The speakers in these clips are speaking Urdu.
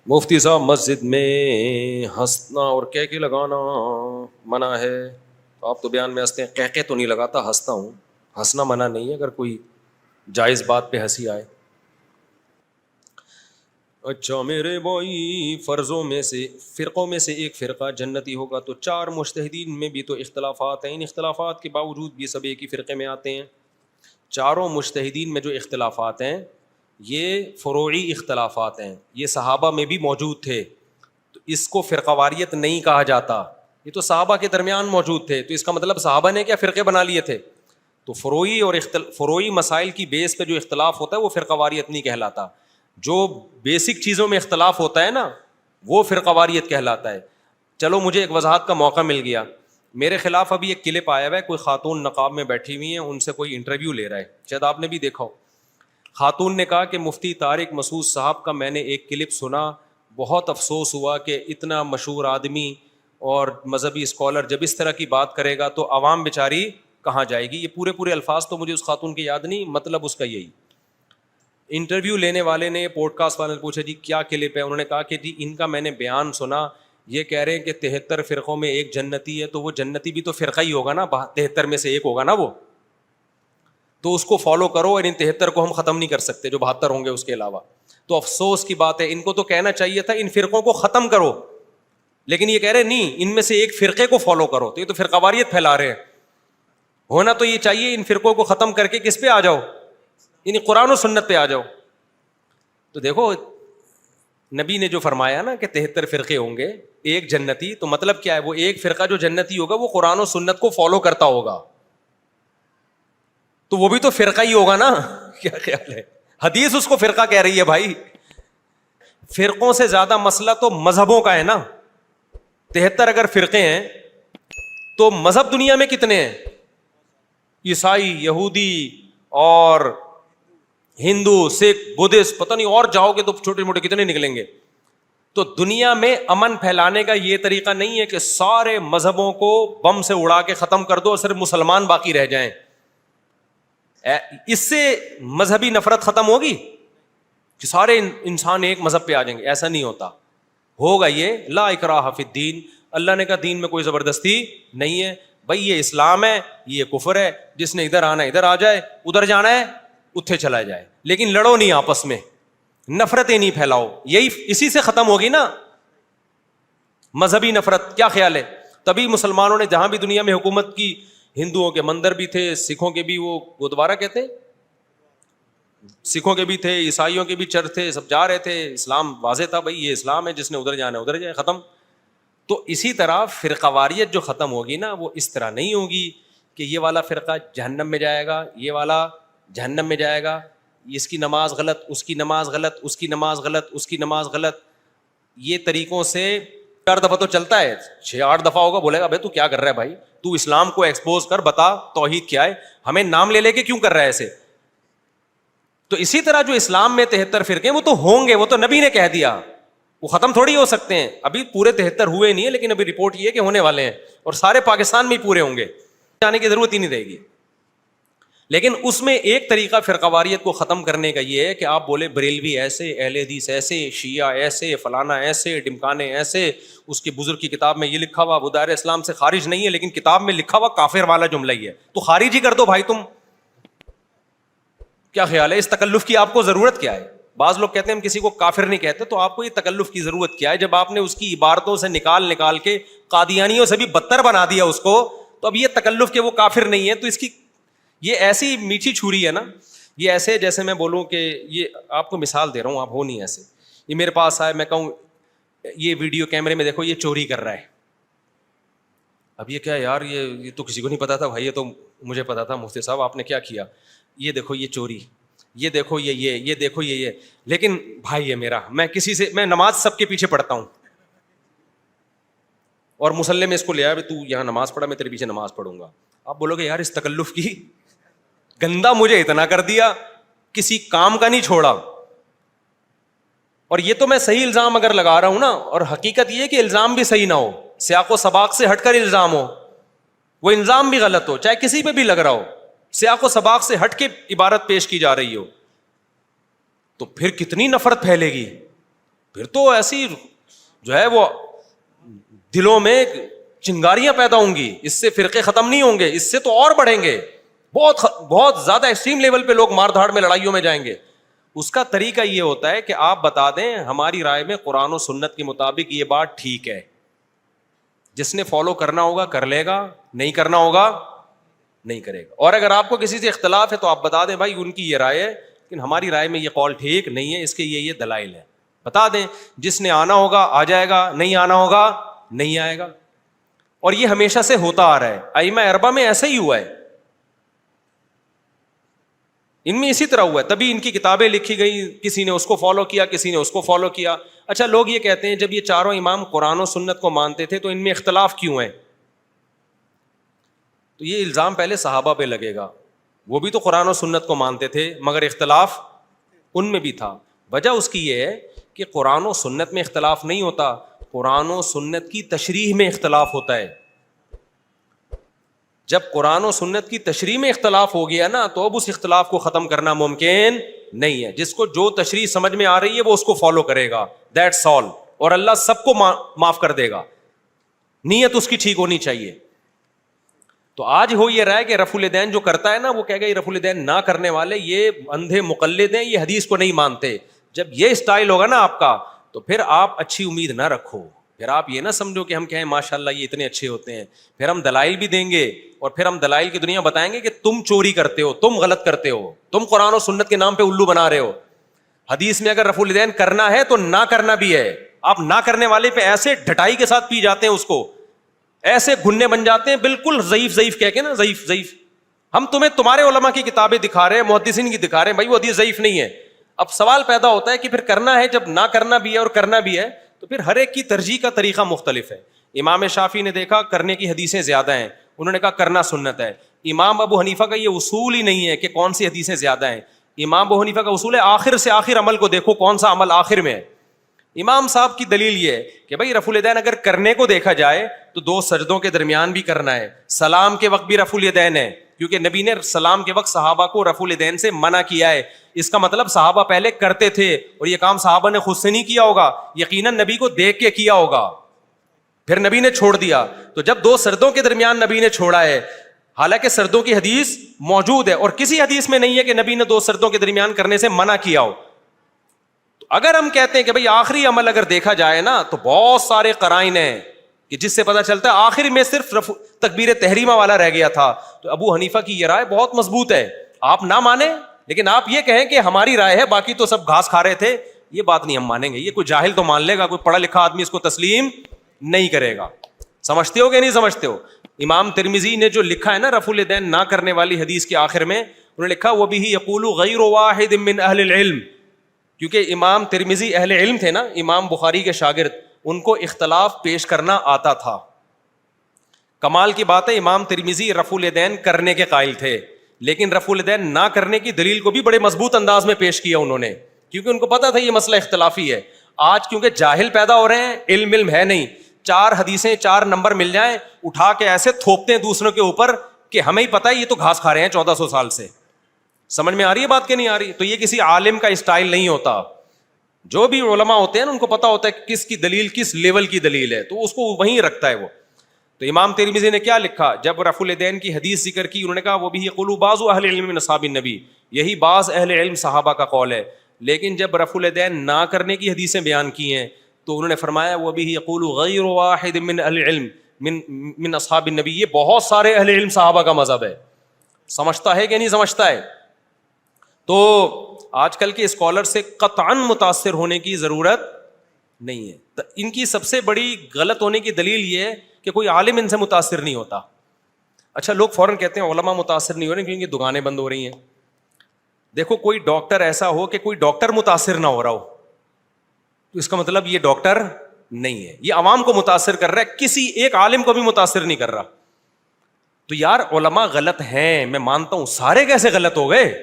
مفتی صاحب مسجد میں ہنسنا اور کہکے لگانا منع ہے، تو آپ تو بیان میں ہنستے ہیں، کہکے تو نہیں لگاتا، ہنستا ہوں، ہنسنا منع نہیں ہے اگر کوئی جائز بات پہ ہنسی آئے۔ اچھا میرے بھائی، فرقوں میں سے ایک فرقہ جنتی ہوگا، تو چار مجتہدین میں بھی تو اختلافات ہیں، ان اختلافات کے باوجود بھی سب ایک ہی فرقے میں آتے ہیں۔ چاروں مجتہدین میں جو اختلافات ہیں یہ فروعی اختلافات ہیں، یہ صحابہ میں بھی موجود تھے، تو اس کو فرقہ واریت نہیں کہا جاتا، یہ تو صحابہ کے درمیان موجود تھے، تو اس کا مطلب صحابہ نے کیا فرقے بنا لیے تھے؟ تو فروعی مسائل کی بیس پہ جو اختلاف ہوتا ہے وہ فرقہ واریت نہیں کہلاتا، جو بیسک چیزوں میں اختلاف ہوتا ہے نا وہ فرقہ واریت کہلاتا ہے۔ چلو مجھے ایک وضاحت کا موقع مل گیا، میرے خلاف ابھی ایک کلپ آیا ہوا ہے، کوئی خاتون نقاب میں بیٹھی ہوئی ہیں، ان سے کوئی انٹرویو لے رہا ہے، شاید آپ نے بھی دیکھا ہو۔ خاتون نے کہا کہ مفتی طارق مسعود صاحب کا میں نے ایک کلپ سنا، بہت افسوس ہوا کہ اتنا مشہور آدمی اور مذہبی اسکالر جب اس طرح کی بات کرے گا تو عوام بیچاری کہاں جائے گی۔ یہ پورے الفاظ تو مجھے اس خاتون کے یاد نہیں، مطلب اس کا یہی۔ انٹرویو لینے والے نے، پوڈ کاسٹ والے نے پوچھا جی کیا کلپ ہے، انہوں نے کہا کہ جی ان کا میں نے بیان سنا، یہ کہہ رہے ہیں کہ 73 فرقوں میں ایک جنتی ہے، تو وہ جنتی بھی تو فرقہ ہی ہوگا نا، 73 میں سے ایک ہوگا نا وہ، تو اس کو فالو کرو، اور ان 73 کو ہم ختم نہیں کر سکتے جو 72 ہوں گے اس کے علاوہ۔ تو افسوس کی بات ہے، ان کو تو کہنا چاہیے تھا ان فرقوں کو ختم کرو، لیکن یہ کہہ رہے نہیں ان میں سے ایک فرقے کو فالو کرو، تو یہ تو فرقہ واریت پھیلا رہے ہیں۔ ہونا تو یہ چاہیے ان فرقوں کو ختم کر کے کس پہ آ جاؤ، یعنی قرآن و سنت پہ آ جاؤ۔ تو دیکھو نبی نے جو فرمایا نا کہ 73 فرقے ہوں گے ایک جنتی، تو مطلب کیا ہے، وہ ایک فرقہ جو جنتی ہوگا وہ قرآن و سنت کو فالو کرتا ہوگا، تو وہ بھی تو فرقہ ہی ہوگا نا۔ کیا خیال ہے؟ حدیث اس کو فرقہ کہہ رہی ہے بھائی۔ فرقوں سے زیادہ مسئلہ تو مذہبوں کا ہے نا، 73 اگر فرقے ہیں تو مذہب دنیا میں کتنے ہیں؟ عیسائی، یہودی اور ہندو، سکھ، بدھسٹ، پتہ نہیں اور جاؤ گے تو چھوٹے موٹے کتنے نکلیں گے۔ تو دنیا میں امن پھیلانے کا یہ طریقہ نہیں ہے کہ سارے مذہبوں کو بم سے اڑا کے ختم کر دو اور صرف مسلمان باقی رہ جائیں، اس سے مذہبی نفرت ختم ہوگی کہ سارے انسان ایک مذہب پہ آ جائیں گے؟ ایسا نہیں ہوتا، ہوگا یہ لا اکراہ فی الدین، اللہ نے کہا دین میں کوئی زبردستی نہیں ہے، بھائی یہ اسلام ہے یہ کفر ہے، جس نے ادھر آنا ہے ادھر آ جائے، ادھر جانا ہے اتھے چلا جائے، لیکن لڑو نہیں آپس میں، نفرتیں نہیں پھیلاؤ، یہی اسی سے ختم ہوگی نا مذہبی نفرت۔ کیا خیال ہے؟ تبھی مسلمانوں نے جہاں بھی دنیا میں حکومت کی، ہندوؤں کے مندر بھی تھے، سکھوں کے بھی وہ گردوارہ کہتے ہیں، سکھوں کے بھی تھے، عیسائیوں کے بھی چرچ تھے، سب جا رہے تھے، اسلام واضح تھا بھائی یہ اسلام ہے، جس نے ادھر جانا ہے ادھر جائے، ختم۔ تو اسی طرح فرقہ واریت جو ختم ہوگی نا وہ اس طرح نہیں ہوگی کہ یہ والا فرقہ جہنم میں جائے گا، یہ والا جہنم میں جائے گا، اس کی نماز غلط، اس کی نماز غلط، اس کی نماز غلط، اس کی نماز غلط، یہ طریقوں سے 4 دفعہ تو چلتا ہے، 6-8 دفعہ ہوگا، بولے گا بھائی تو کیا کر رہا ہے بھائی، تو اسلام کو ایکسپوز کر، بتا توحید کیا ہے، ہمیں نام لے لے کے کیوں کر رہا ہے ایسے؟ تو اسی طرح جو اسلام میں 73 فرقے وہ تو ہوں گے، وہ تو نبی نے کہہ دیا، وہ ختم تھوڑی ہو سکتے ہیں، ابھی پورے 73 ہوئے نہیں ہیں، لیکن ابھی رپورٹ یہ ہے کہ ہونے والے ہیں، اور سارے پاکستان میں ہی پورے ہوں گے، جانے کی ضرورت ہی نہیں رہے گی۔ لیکن اس میں ایک طریقہ فرقہ واریت کو ختم کرنے کا یہ ہے کہ آپ بولے بریلوی ایسے، اہل حدیث ایسے، شیعہ ایسے، فلانا ایسے، ڈمکانے ایسے، اس کے بزرگ کی کتاب میں یہ لکھا ہوا، وہ دائرہ اسلام سے خارج نہیں ہے، لیکن کتاب میں لکھا ہوا کافر والا جملہ ہی ہے، تو خارج ہی کر دو بھائی تم۔ کیا خیال ہے؟ اس تکلف کی آپ کو ضرورت کیا ہے؟ بعض لوگ کہتے ہیں ہم کسی کو کافر نہیں کہتے، تو آپ کو یہ تکلف کی ضرورت کیا ہے جب آپ نے اس کی عبارتوں سے نکال کے قادیانیوں سے بھی بدتر بنا دیا اس کو، تو اب یہ تکلف کہ وہ کافر نہیں ہے، تو اس کی یہ ایسی میٹھی چھری ہے نا، یہ ایسے جیسے میں بولوں کہ یہ آپ کو مثال دے رہا ہوں، آپ ہو نہیں ایسے، یہ میرے پاس آئے، میں کہوں یہ ویڈیو کیمرے میں دیکھو یہ چوری کر رہا ہے، اب یہ کیا یار، یہ تو کسی کو نہیں پتا تھا بھائی، یہ تو مجھے پتا تھا مفتی صاحب آپ نے کیا کیا، یہ دیکھو یہ چوری، یہ دیکھو یہ دیکھو یہ، لیکن بھائی ہے میرا، میں نماز سب کے پیچھے پڑھتا ہوں، اور مصلی میں اس کو لے آیا تو یہاں نماز پڑھا، میں تیرے پیچھے نماز پڑھوں گا۔ آپ بولو گے یار اس تکلف کی، گندا مجھے اتنا کر دیا، کسی کام کا نہیں چھوڑا، اور یہ تو میں صحیح الزام اگر لگا رہا ہوں نا، اور حقیقت یہ کہ الزام بھی صحیح نہ ہو، سیاق و سباق سے ہٹ کر الزام ہو، وہ الزام بھی غلط ہو، چاہے کسی پہ بھی لگ رہا ہو، سیاق و سباق سے ہٹ کے عبارت پیش کی جا رہی ہو، تو پھر کتنی نفرت پھیلے گی، پھر تو ایسی جو ہے وہ دلوں میں چنگاریاں پیدا ہوں گی, اس سے فرقے ختم نہیں ہوں گے, اس سے تو اور بڑھیں گے, بہت زیادہ ایکسٹریم لیول پہ لوگ مار دھاڑ میں لڑائیوں میں جائیں گے. اس کا طریقہ یہ ہوتا ہے کہ آپ بتا دیں ہماری رائے میں قرآن و سنت کے مطابق یہ بات ٹھیک ہے, جس نے فالو کرنا ہوگا کر لے گا, نہیں کرنا ہوگا نہیں کرے گا. اور اگر آپ کو کسی سے اختلاف ہے تو آپ بتا دیں بھائی ان کی یہ رائے ہے لیکن ہماری رائے میں یہ قول ٹھیک نہیں ہے, اس کے یہ دلائل ہے, بتا دیں. جس نے آنا ہوگا آ جائے گا, نہیں آنا ہوگا نہیں آئے گا. اور یہ ہمیشہ سے ہوتا آ رہا ہے, ائمہ اربعہ میں ایسا ہی ہوا ہے, ان میں اسی طرح ہوا ہے, تبھی ان کی کتابیں لکھی گئی, کسی نے اس کو فالو کیا, کسی نے اس کو فالو کیا. اچھا لوگ یہ کہتے ہیں جب یہ چاروں امام قرآن و سنت کو مانتے تھے تو ان میں اختلاف کیوں ہے؟ تو یہ الزام پہلے صحابہ پہ لگے گا, وہ بھی تو قرآن و سنت کو مانتے تھے مگر اختلاف ان میں بھی تھا. وجہ اس کی یہ ہے کہ قرآن و سنت میں اختلاف نہیں ہوتا, قرآن و سنت کی تشریح میں اختلاف ہوتا ہے. جب قرآن و سنت کی تشریح میں اختلاف ہو گیا نا تو اب اس اختلاف کو ختم کرنا ممکن نہیں ہے. جس کو جو تشریح سمجھ میں آ رہی ہے وہ اس کو فالو کرے گا, دیٹس آل, اور اللہ سب کو معاف کر دے گا. نیت اس کی ٹھیک ہونی چاہیے. تو آج ہو یہ رہا ہے کہ رفع الیدین جو کرتا ہے نا وہ کہے گا یہ رفع الیدین نہ کرنے والے یہ اندھے مقلد ہیں, یہ حدیث کو نہیں مانتے. جب یہ اسٹائل ہوگا نا آپ کا تو پھر آپ اچھی امید نہ رکھو, پھر آپ یہ نہ سمجھو کہ ہم کہیں ماشاء اللہ یہ اتنے اچھے ہوتے ہیں. پھر ہم دلائل بھی دیں گے اور پھر ہم دلائل کی دنیا بتائیں گے کہ تم چوری کرتے ہو, تم غلط کرتے ہو, تم قرآن و سنت کے نام پہ الو بنا رہے ہو. حدیث میں اگر رفع الیدین کرنا ہے تو نہ کرنا بھی ہے. آپ نہ کرنے والے پہ ایسے ڈھٹائی کے ساتھ پی جاتے ہیں, اس کو ایسے گھننے بن جاتے ہیں بالکل ضعیف کہہ کے نا, ضعیف. ہم تمہیں تمہارے علماء کی کتابیں دکھا رہے ہیں, محدثین کی دکھا رہے ہیں, بھائی وہ حدیث ضعیف نہیں ہے. اب سوال پیدا ہوتا ہے کہ پھر کرنا ہے, جب نہ کرنا بھی ہے اور کرنا بھی ہے تو پھر ہر ایک کی ترجیح کا طریقہ مختلف ہے. امام شافعی نے دیکھا کرنے کی حدیثیں زیادہ ہیں, انہوں نے کہا کرنا سنت ہے. امام ابو حنیفہ کا یہ اصول ہی نہیں ہے کہ کون سی حدیثیں زیادہ ہیں. امام ابو حنیفہ کا اصول ہے آخر سے آخر عمل کو دیکھو کون سا عمل آخر میں ہے. امام صاحب کی دلیل یہ ہے کہ بھائی رفع الیدین اگر کرنے کو دیکھا جائے تو 2 سجدوں کے درمیان بھی کرنا ہے, سلام کے وقت بھی رفع الیدین ہے, کیونکہ نبی نے سلام کے وقت صحابہ کو رفع الیدین سے منع کیا ہے. اس کا مطلب صحابہ پہلے کرتے تھے اور یہ کام صحابہ نے خود سے نہیں کیا ہوگا, یقیناً نبی کو دیکھ کے کیا ہوگا, پھر نبی نے چھوڑ دیا. تو جب 2 سردوں کے درمیان نبی نے چھوڑا ہے, حالانکہ سردوں کی حدیث موجود ہے اور کسی حدیث میں نہیں ہے کہ نبی نے 2 سردوں کے درمیان کرنے سے منع کیا ہو. تو اگر ہم کہتے ہیں کہ بھئی آخری عمل اگر دیکھا جائے نا تو بہت سارے قرائن ہیں کہ جس سے پتہ چلتا ہے آخر میں صرف تکبیر تحریمہ والا رہ گیا تھا. تو ابو حنیفہ کی یہ رائے بہت مضبوط ہے. آپ نہ مانیں لیکن آپ یہ کہیں کہ ہماری رائے ہے, باقی تو سب گھاس کھا رہے تھے, یہ بات نہیں ہم مانیں گے. یہ کوئی جاہل تو مان لے گا, کوئی پڑھا لکھا آدمی اس کو تسلیم نہیں کرے گا. سمجھتے ہو کہ نہیں سمجھتے ہو؟ امام ترمذی نے جو لکھا ہے نا رفع الیدین نہ کرنے والی حدیث کے آخر میں, انہوں نے لکھا وہ بھی یقول غیر واحد من اہل العلم, کیونکہ امام ترمذی اہل علم تھے نا, امام بخاری کے شاگرد, ان کو اختلاف پیش کرنا آتا تھا. کمال کی بات ہے امام ترمذی رفع الیدین کرنے کے قائل تھے, لیکن رفع الیدین نہ کرنے کی دلیل کو بھی بڑے مضبوط انداز میں پیش کیا انہوں نے, کیونکہ ان کو پتا تھا یہ مسئلہ اختلافی ہے. آج کیونکہ جاہل پیدا ہو رہے ہیں, علم ہے نہیں, 4 حدیثیں 4 نمبر مل جائیں اٹھا کے ایسے تھوپتے ہیں دوسروں کے اوپر کہ ہمیں ہی پتا ہے یہ تو گھاس کھا رہے ہیں 1400 سال سے. سمجھ میں آ رہی ہے بات کہ نہیں آ رہی؟ تو یہ کسی عالم کا اسٹائل نہیں ہوتا. جو بھی علماء ہوتے ہیں ان کو پتا ہوتا ہے کس کی دلیل کس لیول کی دلیل ہے, تو اس کو وہیں رکھتا ہے وہ. تو امام ترمذی نے کیا لکھا جب رفع الیدین کی حدیث ذکر کی, انہوں نے کہا وہ بھی یقول بعض اہل العلم من اصحاب النبی, یہی بعض اہل علم صحابہ کا قول ہے. لیکن جب رفع الیدین نہ کرنے کی حدیثیں بیان کی ہیں تو انہوں نے فرمایا وہ بھی یقول غیر واحد من اہل العلم من اصحاب النبی, یہ بہت سارے اہل علم صحابہ کا مذہب ہے. سمجھتا ہے کہ نہیں سمجھتا ہے؟ تو آج کل کے اسکالر سے قطعاً متاثر ہونے کی ضرورت نہیں ہے. ان کی سب سے بڑی غلط ہونے کی دلیل یہ ہے کہ کوئی عالم ان سے متاثر نہیں ہوتا. اچھا لوگ فوراً کہتے ہیں علماء متاثر نہیں ہو رہے کیونکہ دکانیں بند ہو رہی ہیں. دیکھو کوئی ڈاکٹر ایسا ہو کہ کوئی ڈاکٹر متاثر نہ ہو رہا ہو تو اس کا مطلب یہ ڈاکٹر نہیں ہے, یہ عوام کو متاثر کر رہا ہے, کسی ایک عالم کو بھی متاثر نہیں کر رہا. تو یار علماء غلط ہیں میں مانتا ہوں, سارے کیسے غلط ہو گئے؟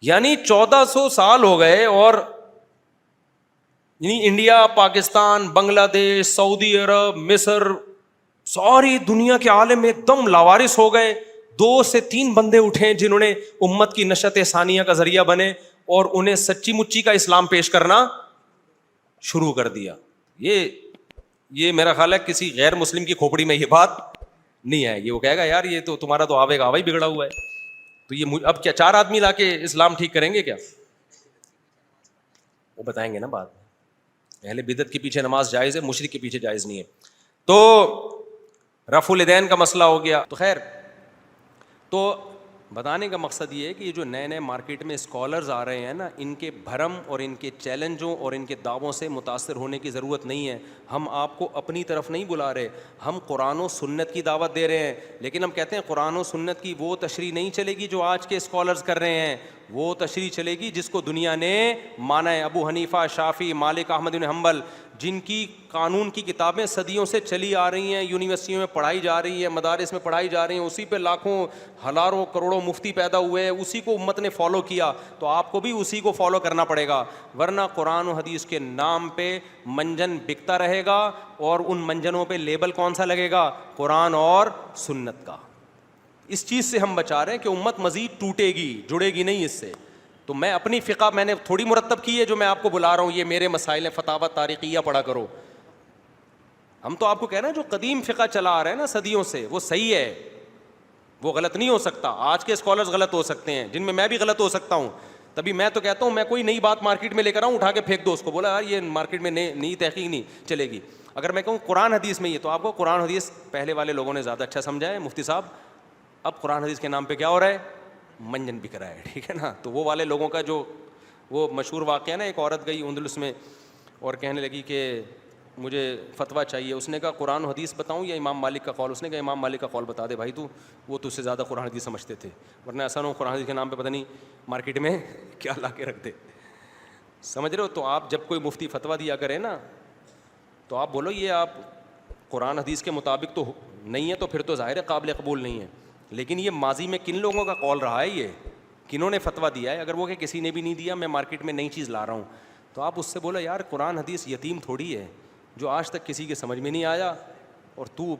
یعنی 1400 سال ہو گئے اور یعنی انڈیا, پاکستان, بنگلہ دیش, سعودی عرب, مصر, ساری دنیا کے عالم ایک دم لاوارث ہو گئے. 2 سے 3 بندے اٹھے جنہوں نے امت کی نشأت ثانیہ کا ذریعہ بنے اور انہیں سچی مچی کا اسلام پیش کرنا شروع کر دیا. یہ میرا خیال ہے کسی غیر مسلم کی کھوپڑی میں یہ بات نہیں ہے. یہ وہ کہے گا یار یہ تو تمہارا تو آوے کا آوا ہی بگڑا ہوا ہے. تو یہ اب کیا 4 آدمی لا کے اسلام ٹھیک کریں گے کیا؟ وہ بتائیں گے نا بات. اہل بدعت کے پیچھے نماز جائز ہے, مشرک کے پیچھے جائز نہیں ہے. تو رفع الیدین کا مسئلہ ہو گیا. تو خیر, تو بتانے کا مقصد یہ ہے کہ یہ جو نئے نئے مارکیٹ میں اسکالرز آ رہے ہیں نا, ان کے بھرم اور ان کے چیلنجوں اور ان کے دعووں سے متاثر ہونے کی ضرورت نہیں ہے. ہم آپ کو اپنی طرف نہیں بلا رہے, ہم قرآن و سنت کی دعوت دے رہے ہیں. لیکن ہم کہتے ہیں قرآن و سنت کی وہ تشریح نہیں چلے گی جو آج کے اسکالرز کر رہے ہیں, وہ تشریح چلے گی جس کو دنیا نے مانا ہے. ابو حنیفہ, شافعی, مالک, احمد بن حنبل, جن کی قانون کی کتابیں صدیوں سے چلی آ رہی ہیں, یونیورسٹیوں میں پڑھائی جا رہی ہیں, مدارس میں پڑھائی جا رہی ہیں, اسی پہ لاکھوں ہزاروں کروڑوں مفتی پیدا ہوئے ہیں, اسی کو امت نے فالو کیا, تو آپ کو بھی اسی کو فالو کرنا پڑے گا. ورنہ قرآن و حدیث کے نام پہ منجن بکتا رہے گا, اور ان منجنوں پہ لیبل کون سا لگے گا؟ قرآن اور سنت کا. اس چیز سے ہم بچا رہے ہیں کہ امت مزید ٹوٹے گی, جڑے گی نہیں اس سے. تو میں اپنی فقہ میں نے تھوڑی مرتب کی ہے جو میں آپ کو بلا رہا ہوں, یہ میرے مسائل ہیں, فتاوی تاریخیہ پڑھا کرو. ہم تو آپ کو کہہ رہے ہیں جو قدیم فقہ چلا آ رہا ہے نا صدیوں سے, وہ صحیح ہے, وہ غلط نہیں ہو سکتا. آج کے اسکالرز غلط ہو سکتے ہیں, جن میں بھی غلط ہو سکتا ہوں. تبھی میں تو کہتا ہوں میں کوئی نئی بات مارکیٹ میں لے کر آؤں, اٹھا کے پھینک دو اس کو, بولا یار یہ مارکیٹ میں نئی تحقیق نہیں چلے گی. اگر میں کہوں قرآن حدیث میں یہ, تو آپ کو قرآن حدیث پہلے والے لوگوں نے زیادہ اچھا سمجھا ہے. مفتی صاحب اب قرآن حدیث کے نام پہ کیا ہو رہا ہے؟ منجن بک رہا ہے, ٹھیک ہے نا. تو وہ والے لوگوں کا جو وہ مشہور واقعہ نا, ایک عورت گئی اندلس میں اور کہنے لگی کہ مجھے فتویٰ چاہیے. اس نے کہا قرآن و حدیث بتاؤں یا امام مالک کا قول؟ اس نے کہا امام مالک کا قول بتا دے بھائی تو, وہ تو اس سے زیادہ قرآن حدیث سمجھتے تھے. ورنہ ایسا نہ ہو قرآن حدیث کے نام پہ پتہ نہیں مارکیٹ میں کیا لا کے رکھ دے. سمجھ رہے ہو؟ تو آپ جب کوئی مفتی فتویٰ دیا کرے نا, تو آپ بولو یہ آپ قرآن حدیث کے مطابق تو نہیں ہے, تو پھر تو ظاہر ہے قابل قبول نہیں ہے. لیکن یہ ماضی میں کن لوگوں کا قول رہا ہے, یہ کنہوں نے فتویٰ دیا ہے؟ اگر وہ کہ کسی نے بھی نہیں دیا, میں مارکیٹ میں نئی چیز لا رہا ہوں, تو آپ اس سے بولو یار قرآن حدیث یتیم تھوڑی ہے جو آج تک کسی کے سمجھ میں نہیں آیا, اور تو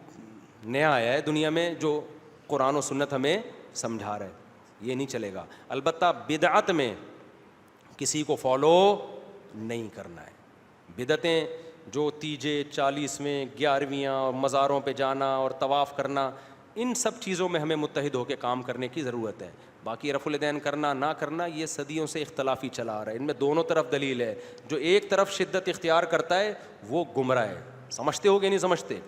نیا آیا ہے دنیا میں جو قرآن و سنت ہمیں سمجھا رہا ہے. یہ نہیں چلے گا. البتہ بدعت میں کسی کو فالو نہیں کرنا ہے. بدعتیں جو تیجے 40ویں 11ویں اور مزاروں پہ جانا اور طواف کرنا, ان سب چیزوں میں ہمیں متحد ہو کے کام کرنے کی ضرورت ہے. باقی رفع الیدین کرنا نہ کرنا یہ صدیوں سے اختلافی چلا آ رہا ہے. ان میں دونوں طرف دلیل ہے. جو ایک طرف شدت اختیار کرتا ہے وہ گمراہ ہے. سمجھتے ہو کہ نہیں سمجھتے؟